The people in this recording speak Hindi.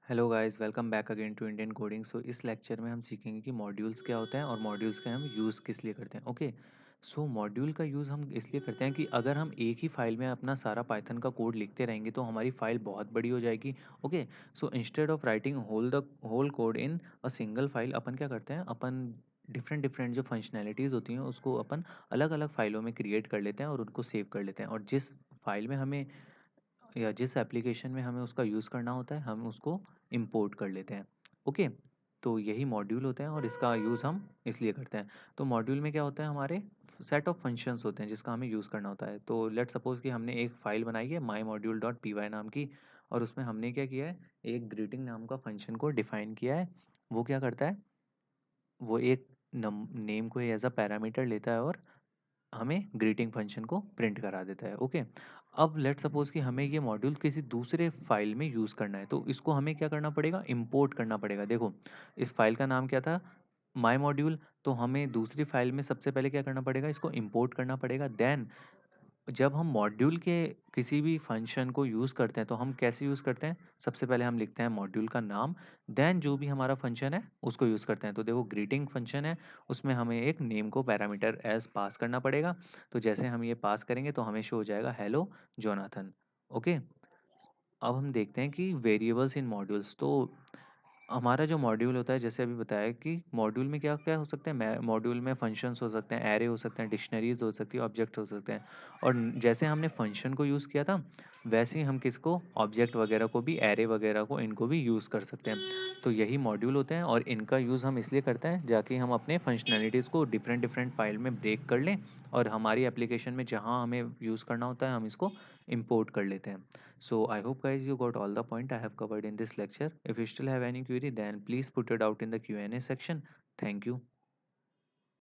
Hello guys, welcome back again to Indian coding. So इस लेक्चर में हम सीखेंगे कि मॉड्यूल्स क्या होते हैं और मॉड्यूल्स का हम यूज़ किस लिए करते हैं। ओके, सो मॉड्यूल का यूज़ हम इसलिए करते हैं कि अगर हम एक ही फाइल में अपना सारा पाइथन का कोड लिखते रहेंगे तो हमारी फाइल बहुत बड़ी हो जाएगी। Okay, so instead of writing whole code in a single file, अपन क्या करते हैं, अपन डिफरेंट डिफरेंट जो फंक्शनैलिटीज़ होती हैं उसको अपन अलग अलग फाइलों में क्रिएट कर लेते हैं और उनको सेव कर लेते हैं, और जिस फाइल में हमें या जिस एप्लीकेशन में हमें उसका यूज़ करना होता है हम उसको इंपोर्ट कर लेते हैं। ओके, तो यही मॉड्यूल होते हैं और इसका यूज़ हम इसलिए करते हैं। तो मॉड्यूल में क्या होता है, हमारे सेट ऑफ फंक्शंस होते हैं जिसका हमें यूज़ करना होता है। तो लेट सपोज कि हमने एक फ़ाइल बनाई है माई मॉड्यूल डॉट पी वाई नाम की, और उसमें हमने क्या किया है, एक ग्रीटिंग नाम का फंक्शन को डिफाइन किया है। वो क्या करता है, वो एक नेम को एज अ पैरामीटर लेता है और हमें ग्रीटिंग फंक्शन को प्रिंट करा देता है। ओके, अब लेट सपोज कि हमें ये मॉड्यूल किसी दूसरे फाइल में यूज़ करना है, तो इसको हमें क्या करना पड़ेगा, इंपोर्ट करना पड़ेगा। देखो, इस फाइल का नाम क्या था, माई मॉड्यूल। तो हमें दूसरी फाइल में सबसे पहले क्या करना पड़ेगा, इसको इंपोर्ट करना पड़ेगा। देन जब हम मॉड्यूल के किसी भी फंक्शन को यूज़ करते हैं तो हम कैसे यूज़ करते हैं, सबसे पहले हम लिखते हैं मॉड्यूल का नाम, देन जो भी हमारा फंक्शन है उसको यूज़ करते हैं। तो देखो, ग्रीटिंग फंक्शन है, उसमें हमें एक नेम को पैरामीटर एज पास करना पड़ेगा। तो जैसे हम ये पास करेंगे तो हमें शो हो जाएगा हेलो जोनाथन। ओके, अब हम देखते हैं कि वेरिएबल्स इन मॉड्यूल्स। तो हमारा जो मॉड्यूल होता है, जैसे अभी बताया कि मॉड्यूल में क्या क्या हो सकते हैं, मॉड्यूल में फंक्शंस हो सकते हैं, एरे हो सकते हैं, डिक्शनरीज हो सकती है, ऑब्जेक्ट हो सकते हैं। और जैसे हमने फंक्शन को यूज़ किया था, वैसे ही हम किसको, ऑब्जेक्ट वगैरह को भी, एरे वगैरह को, इनको भी यूज़ कर सकते हैं। तो यही मॉड्यूल होते हैं और इनका यूज़ हम इसलिए करते हैं जाकि हम अपने फंक्शनैलिटीज़ को डिफरेंट डिफरेंट फाइल में ब्रेक कर लें और हमारी एप्लीकेशन में जहाँ हमें यूज़ करना होता है हम इसको इम्पोर्ट कर लेते हैं। So I hope guys you got all the point I have covered in this lecture. If you still have any query, then please put it out in the Q&A section. Thank you.